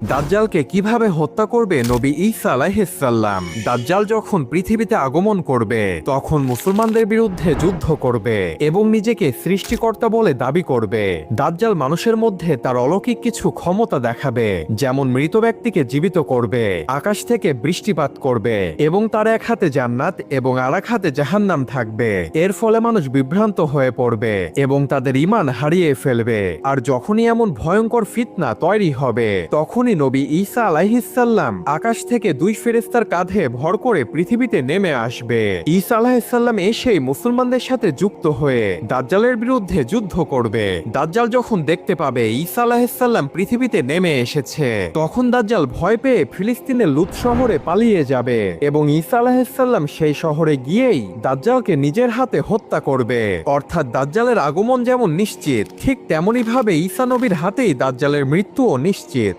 দাজ্জালকে কিভাবে হত্যা করবে নবী ঈসা আলাইহিস সালাম। দাজ্জাল যখন পৃথিবীতে আগমন করবে তখন মুসলমানদের বিরুদ্ধে যুদ্ধ করবে এবং নিজেকে সৃষ্টিকর্তা বলে দাবি করবে। দাজ্জাল মানুষের মধ্যে তার অলৌকিক কিছু ক্ষমতা দেখাবে, যেমন মৃত ব্যক্তিকে জীবিত করবে, আকাশ থেকে বৃষ্টিপাত করবে এবং তার এক হাতে জান্নাত এবং আর এক হাতে জাহান্নাম থাকবে। এর ফলে মানুষ বিভ্রান্ত হয়ে পড়বে এবং তাদের ঈমান হারিয়ে ফেলবে। আর যখনই এমন ভয়ঙ্কর ফিতনা তৈরি হবে তখনই নবী ঈসা আলাইহিস সালাম আকাশ থেকে দুই ফেরেশতার কাঁধে ভর করে পৃথিবীতে নেমে আসবে। ঈসা আলাইহিস সালাম এসেই মুসলমানদের সাথে যুক্ত হয়ে দাজ্জালের বিরুদ্ধে যুদ্ধ করবে। দাজ্জাল যখন দেখতে পাবে ঈসা আলাইহিস সালাম পৃথিবীতে নেমে এসেছে, তখন দাজ্জাল ভয় পেয়ে ফিলিস্তিনের লুত শহরে পালিয়ে যাবে এবং ঈসা আলাইহিস সালাম সেই শহরে গিয়েই দাজ্জালকে নিজের হাতে হত্যা করবে। অর্থাৎ দাজ্জালের আগমন যেমন নিশ্চিত, ঠিক তেমনি ভাবে ঈসা নবীর হাতেই দাজ্জালের মৃত্যুও নিশ্চিত।